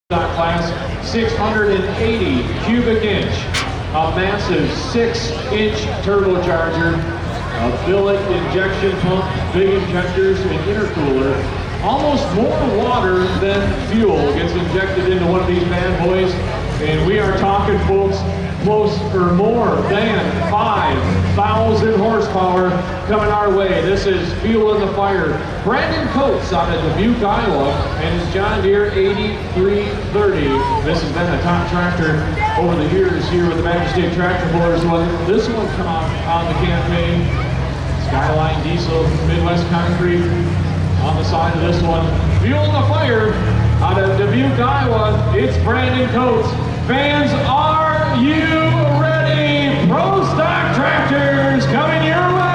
class, 680 cubic inch, a massive 6-inch turbocharger, a billet injection pump, big injectors, and intercooler. Almost more water than fuel gets injected into one of these bad boys, and we are talking, folks, close or more than 5,000 horsepower coming our way. This is Fueling the Fire. Brandon Coates out of Dubuque, Iowa, and his John Deere 8330. This has been a top tractor over the years here with the Badger State Tractor Boys. When this one come out on the campaign, Skyline Diesel, Midwest Concrete on the side of this one. Fueling the Fire out of Dubuque, Iowa. It's Brandon Coates. Fans, are you ready? Pro Stock Tractors coming your way.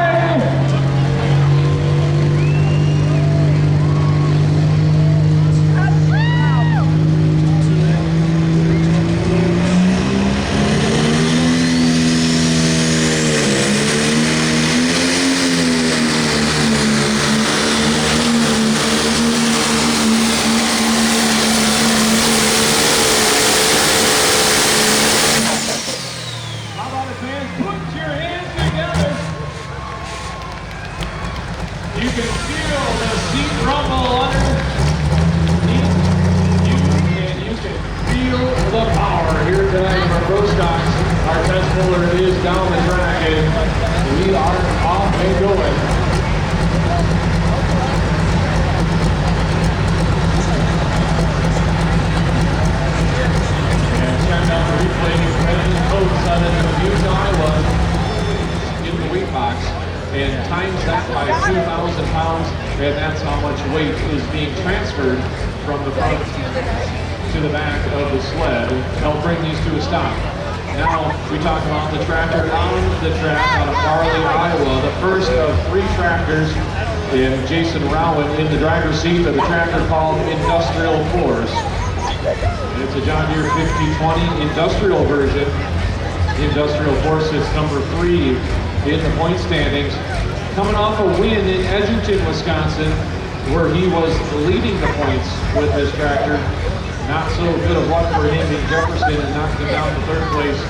You can feel the seat rumble underneath you, and you can feel the power here tonight from Pro Stocks. Our test puller is down the track, and we are off and going. And check out the replay. Brandon Coates out of Dubuque, Iowa, in the weight box. And times that by 2,000 pounds, and that's how much weight is being transferred from the front to the back of the sled. Help bring these to a stop. Now we talk about the tractor on the track out of Farley, Iowa, the first of 3 tractors, and Jason Rowan in the driver's seat of the tractor called Industrial Force. And it's a John Deere 5020 industrial version. The Industrial Force is number 3 in the point standings, coming off a win in Edgerton, Wisconsin, where he was leading the points with his tractor. Not so good of luck for him in Jefferson and knocked him down to 3rd place.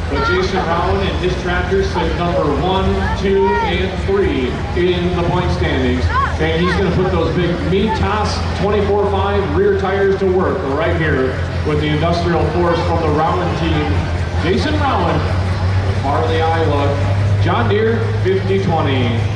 But Jason Rowan and his tractor sit number 1, 2, and 3 in the point standings. And he's going to put those big Mitas 24.5 rear tires to work right here with the Industrial Force from the Rowan team. Jason Rowan, Farley, Iowa. John Deere 5020.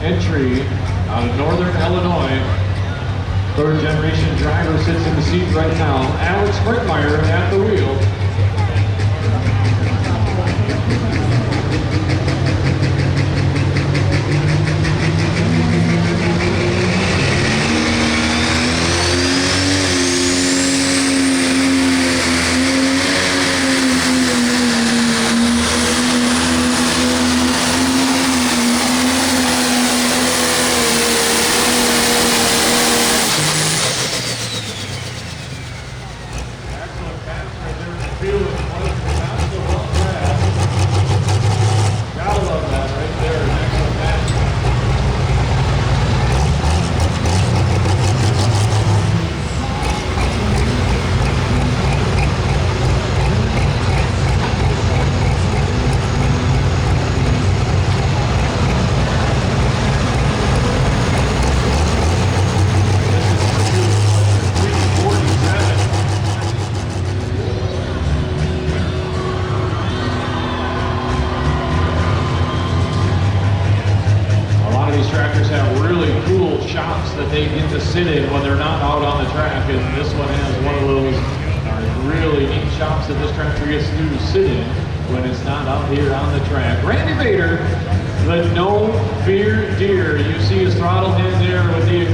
Entry out of Northern Illinois. 3rd generation driver sits in the seat right now. Alex Brickmeyer at the wheel. sit-in when they're not out on the track, and this one has one of those really neat shops that this tractor gets to do sit-in when it's not out here on the track. Randy Bader, the No Fear Deere. You see his throttle hand there with the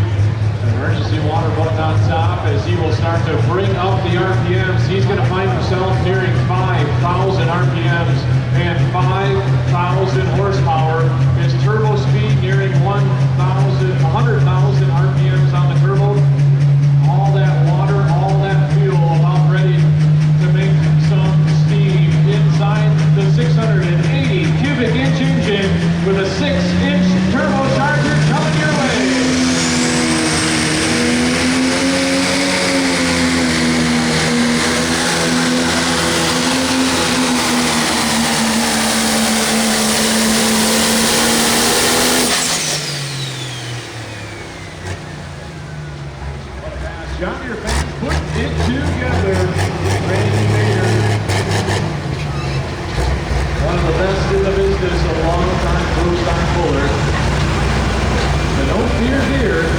emergency water button on top as he will start to bring up the RPMs. He's going to find himself nearing 5,000 RPMs and 5,000 horsepower. His turbo speed nearing 100,000 RPMs on the turbo. All that water, all that fuel about ready to make some steam inside the 680 cubic inch engine with a 6-inch turbocharger coming your way. John, your fans put it together. Randy Bader, one of the best in the business, a long-time pro-stock puller. The No Fear Deere.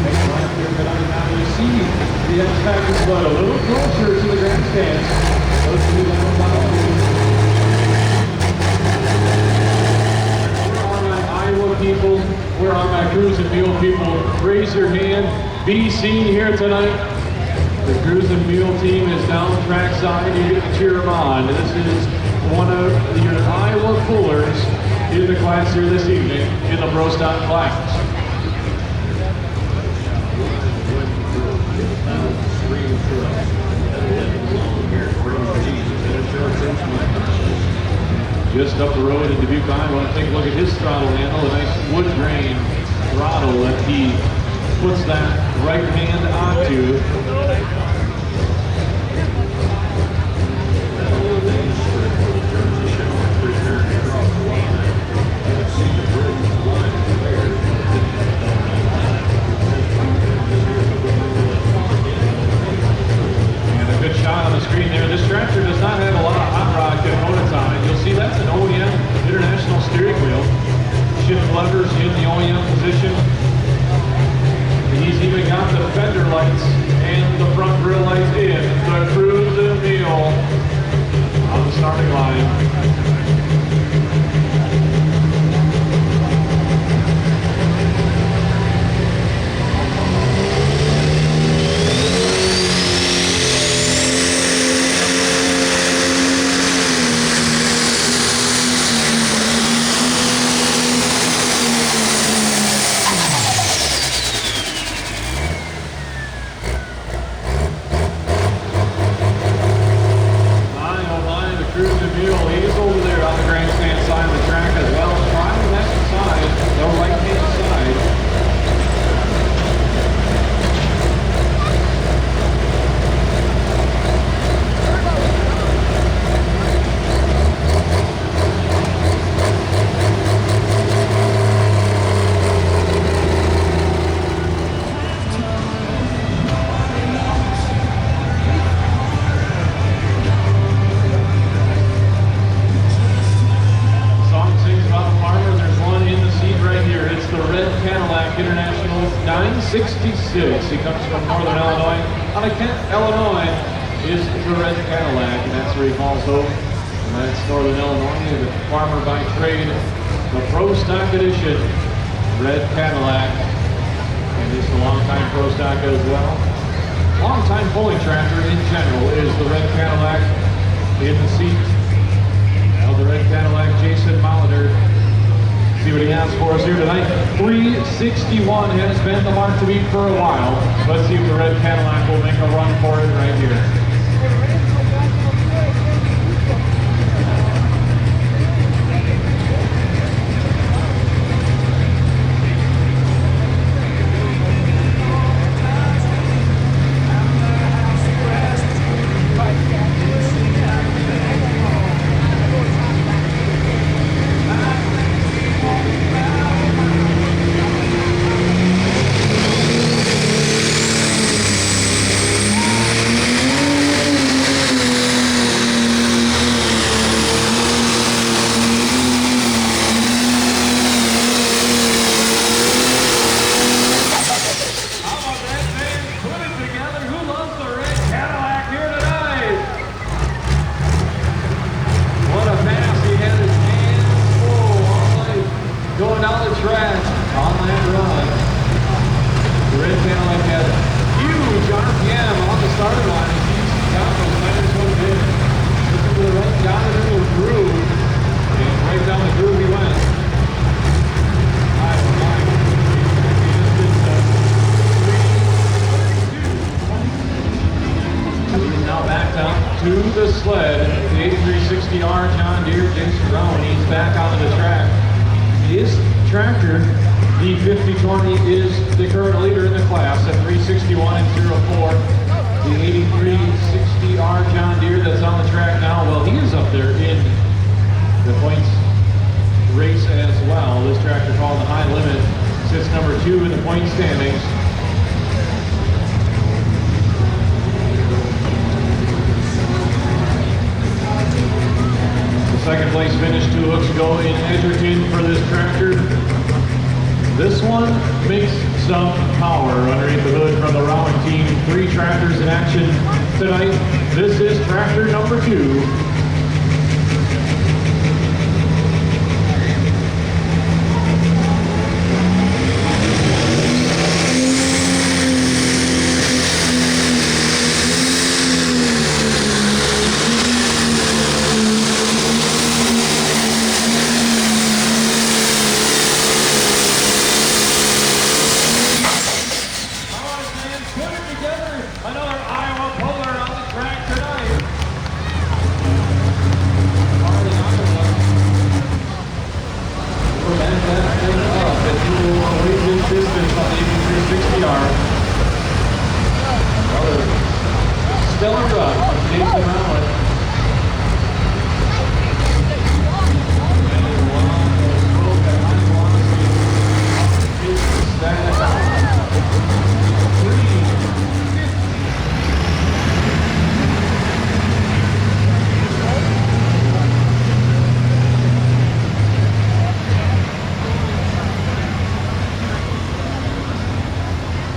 Next lap here tonight, now you see the X-Factor but a little closer to the grandstand. Those two down below. Iowa people, we're on my Cruisin Mule people. Raise your hand. Be seen here tonight. The Cruisin Mule team is down trackside. You get to cheer them on. This is one of your Iowa pullers in the class here this evening in the Pro Stock class. Just up the road in Dubuque, Iowa. Take a look at his throttle handle, a nice wood grain throttle that he puts that right hand onto. And a good shot on the screen there. This tractor does not have a lot of hot rod components on it. You'll see that's an OEM International steering wheel. Shift levers in the OEM position. He's even got the fender lights and the front grille lights in. The Cruisin Mule on the starting line. Cadillac International 966. He comes from Northern Illinois. Out of Kent, Illinois is the red Cadillac, and that's where he calls home. And that's Northern Illinois, the farmer by trade. The Pro Stock Edition red Cadillac. And he's a long-time Pro Stock as well. Long-time pulling tractor in general is the red Cadillac. In the seat of the red Cadillac, Jason Molitor. See what he has for us here tonight. 361 has been the mark to beat for a while. Let's see if the red Cadillac will make a run for it right here. to the sled. The 8360R John Deere, Jason Brown, he's back onto the track. His tractor, the 5020, is the current leader in the class at 361 and 04. The 8360R John Deere that's on the track now, well, he is up there in the points race as well. This tractor called the High Limit sits number 2 in the point standings. The second place finish, 2 hooks ago in Edgerton for this tractor. This one makes some power underneath the hood from the Rowan team. 3 tractors in action tonight. This is tractor number 2. Stellar run from Jason Brown.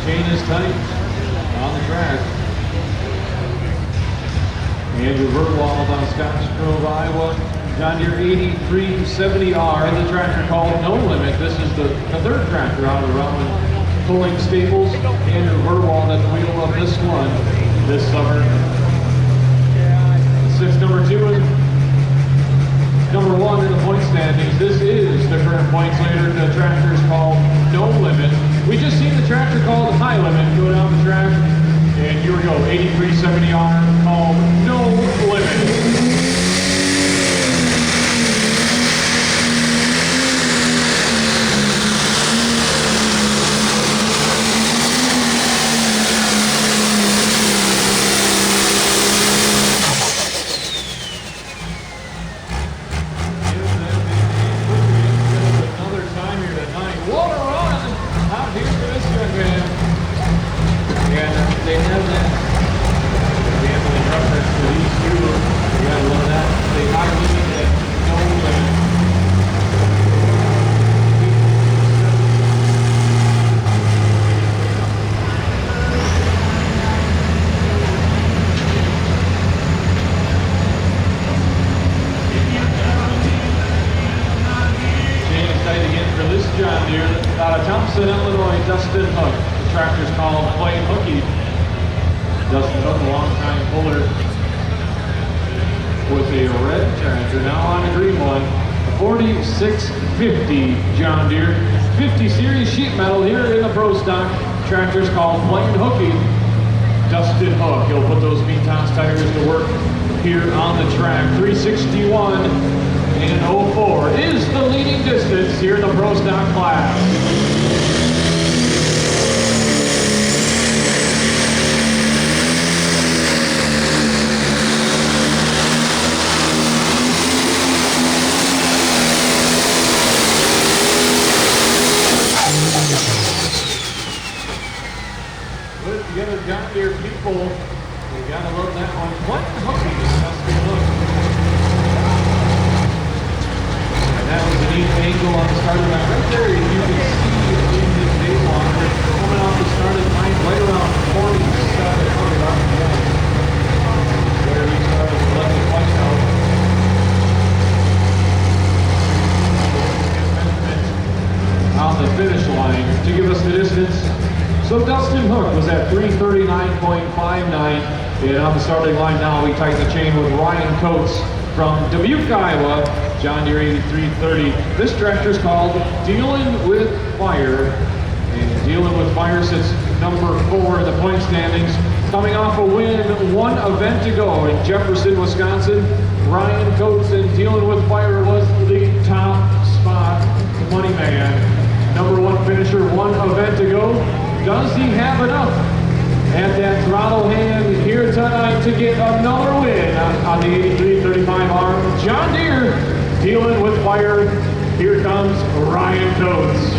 Chain is tight on the track. Andrew Verwald on Scotch Grove, Iowa. John Deere 8370R, the tractor called No Limit. This is the third tractor out of Rowan pulling staples. Andrew Verwald at the wheel of this one this summer. Sits number 2 and number 1 in the point standings. This is the current points leader. The tractor is called No Limit. We just seen the tractor called High Limit go down the track. And here we go, 8370R called No Limit. Another time here tonight. What a run out here for this young man. And they have that family reference to these two. You gotta love that. They High Limit at No Limit. Chain is tight again for this John Deere. Out of Thompson, Illinois, Dustin Hook. The tractor's called Playin Hooky. Dustin Hook, a long-time puller with a red tractor, now on a green one. A 4650 John Deere 50 series sheet metal here in the Pro Stock. Tractor's called Playin Hooky. Dustin Hook, he'll put those Meatos tires to work here on the track. 361 and 04 is the leading distance here in the Pro Stock class. Together, John Deere people, you gotta love that one. Playin Hooky, Dustin Hook. And that was a neat angle on the starting line right there. You can see in this day longer coming off the starting line right around 4700 off the line. Where he started to let the point out. On the finish line to give us the distance. So Dustin Hook was at 339.59, and on the starting line now we tighten the chain with Ryan Coates from Dubuque, Iowa, John Deere 8330. This tractor is called Dealin with Fire, and Dealin with Fire sits number 4 in the point standings. Coming off a win, 1 event to go in Jefferson, Wisconsin, Ryan Coates, and Dealin with Fire was the top spot money man. Number 1 finisher, 1 event to go. Does he have enough at that throttle hand here tonight to get another win on the 8335R John Deere? Dealin with Fire. Here comes Ryan Coates.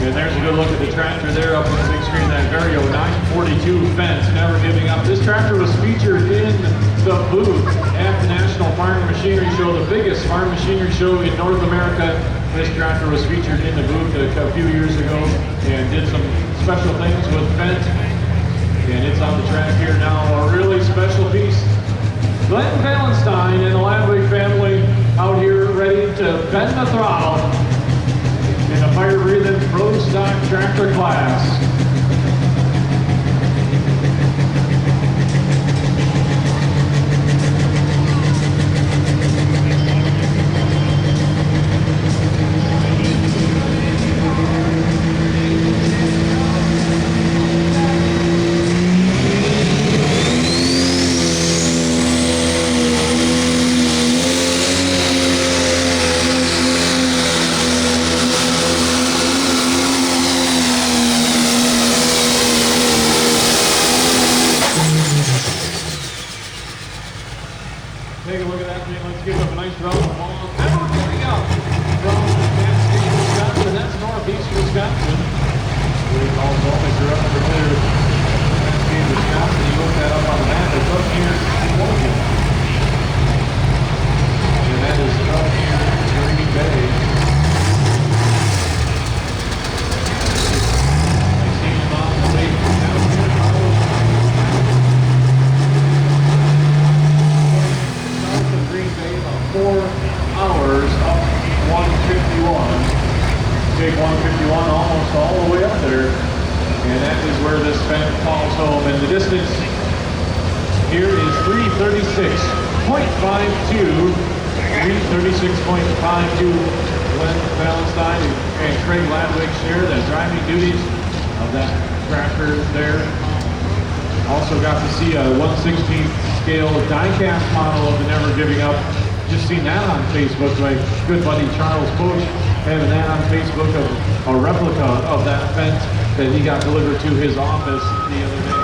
And there's a good look at the tractor there up on the big screen, that Vario 942 fence, never giving up. This tractor was featured in the booth at the National Farm and Machinery Show, the biggest farm machinery show in North America. This tractor was featured in the booth a few years ago and did some special things with fence. And it's on the track here now, a really special piece. Glenn Valenstein and the Ladwig family out here ready to bend the throttle in the fire-breathing Pro Stock tractor class. Take a look at that thing. Let's give up a nice round of applause. Never giving up from Cascade, Wisconsin. That's northeast Wisconsin. We call Zomaker up over there. Cascade, Wisconsin. You look that up on the map. It's up here in Morgan. And that is up here in Green Bay. I see him on the way down here. 4 hours up 151. Take 151 almost all the way up there. And that is where this fence falls home. And the distance here is 336.52. 336.52. Glenn Valenstein and Craig Ladwig share the driving duties of that tractor there. Also got to see a 1/16th scale die-cast model of the Never Giving Up. Just seen that on Facebook. My good buddy Charles Bush having that on Facebook of a replica of that fence that he got delivered to his office the other day.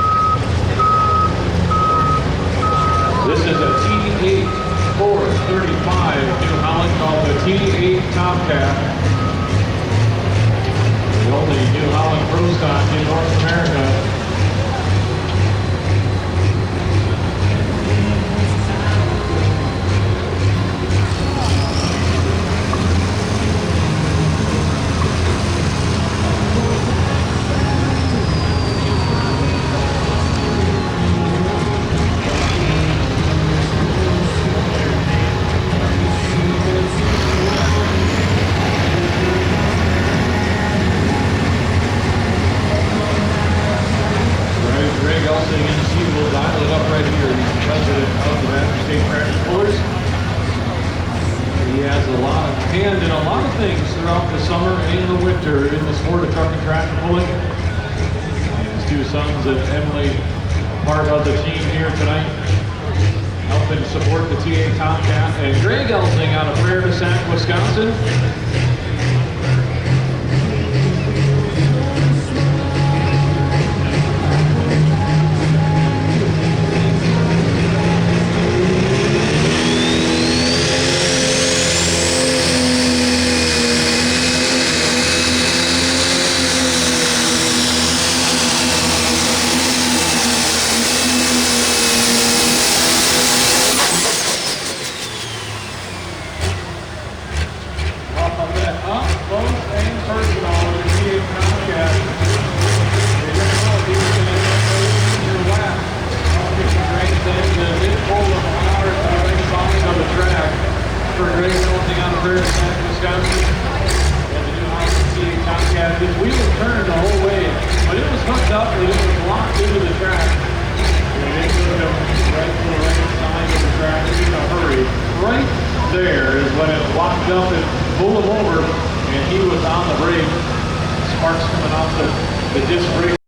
This is a T8 435 New Holland called the T8 Tomcat. The only New Holland Pro Stock in North America. Sons and Emily, part of the team here tonight, helping support the TA Tomcat, and Greg Elsing out of Prairie du Sac, Wisconsin. on the brake. Sparks coming off the disc brake.